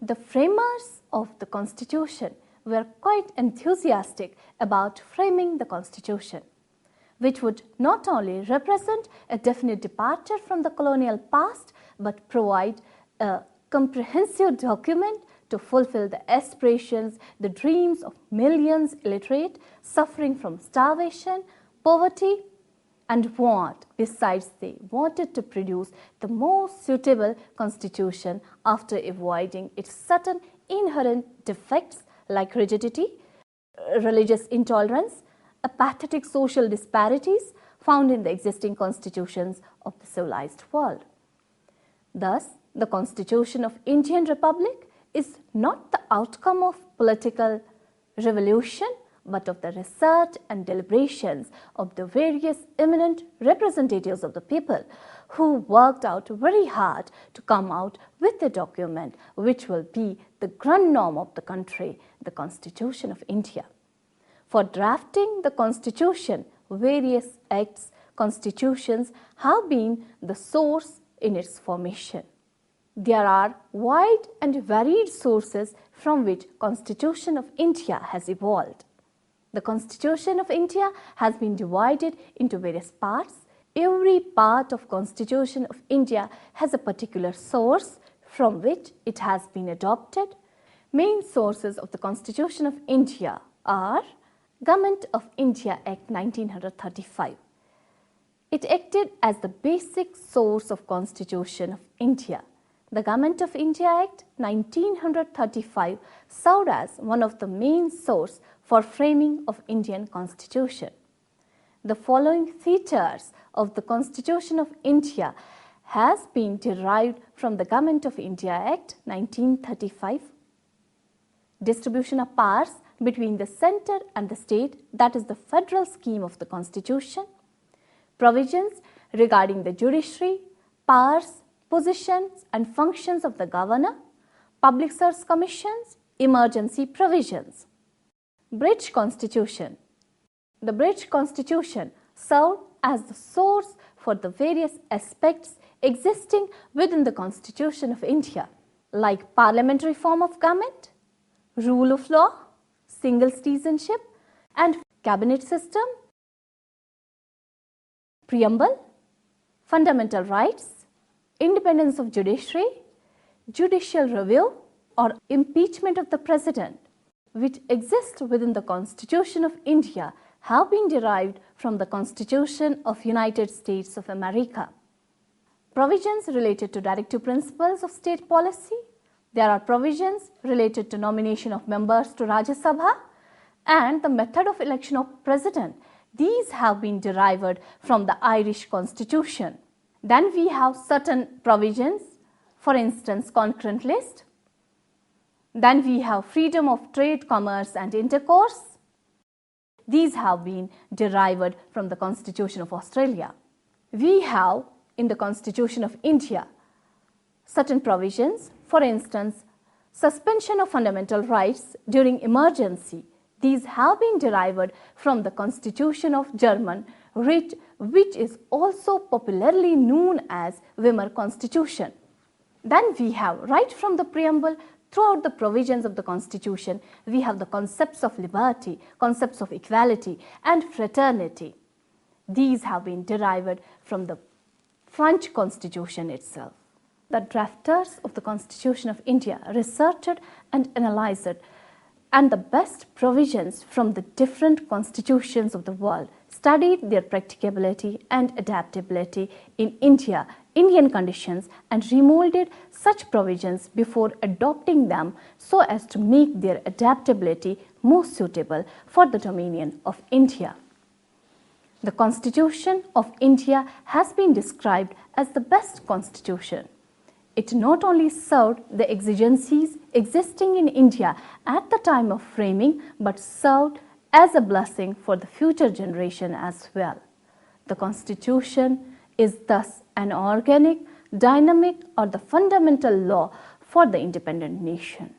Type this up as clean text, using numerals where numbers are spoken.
The framers of the Constitution were quite enthusiastic about framing the Constitution, which would not only represent a definite departure from the colonial past but provide a comprehensive document to fulfill the aspirations, the dreams of millions illiterate suffering from starvation, poverty and want. Besides, they wanted to produce the most suitable constitution after avoiding its certain inherent defects like rigidity, religious intolerance, apathetic social disparities found in the existing constitutions of the civilized world. Thus, the Constitution of Indian Republic is not the outcome of political revolution but of the research and deliberations of the various eminent representatives of the people who worked out very hard to come out with a document which will be the grand norm of the country, the Constitution of India. For drafting the Constitution, various acts, constitutions have been the source in its formation. There are wide and varied sources from which Constitution of India has evolved. The Constitution of India has been divided into various parts. Every part of Constitution of India has a particular source from which it has been adopted. Main sources of the Constitution of India are Government of India Act 1935. It acted as the basic source of Constitution of India. The Government of India Act 1935 served as one of the main sources for framing of Indian Constitution. The following features of the Constitution of India has been derived from the Government of India Act 1935. Distribution of powers between the centre and the state, that is the federal scheme of the Constitution. Provisions regarding the judiciary, powers, positions and functions of the governor, public service commissions, emergency provisions. Bridge Constitution. The Bridge Constitution served as the source for the various aspects existing within the Constitution of India, like parliamentary form of government, rule of law, single citizenship and cabinet system, preamble, fundamental rights, independence of judiciary, judicial review or impeachment of the president, which exist within the Constitution of India, have been derived from the Constitution of United States of America. Provisions related to directive principles of state policy. There are provisions related to nomination of members to Rajya Sabha and the method of election of president. These have been derived from the Irish Constitution. Then we have certain provisions, for instance, concurrent list. Then we have freedom of trade, commerce and intercourse. These have been derived from the Constitution of Australia. We have in the Constitution of India certain provisions, for instance, suspension of fundamental rights during emergency. These have been derived from the Constitution of German, which is also popularly known as Weimar Constitution. Then we have right from the preamble throughout the provisions of the Constitution, we have the concepts of liberty, concepts of equality and fraternity. These have been derived from the French Constitution itself. The drafters of the Constitution of India researched and analyzed and the best provisions from the different constitutions of the world, studied their practicability and adaptability in Indian conditions and remolded such provisions before adopting them so as to make their adaptability most suitable for the dominion of India. The Constitution of India has been described as the best constitution. It not only served the exigencies existing in India at the time of framing, but served as a blessing for the future generation as well. The Constitution is thus an organic, dynamic or the fundamental law for the independent nation.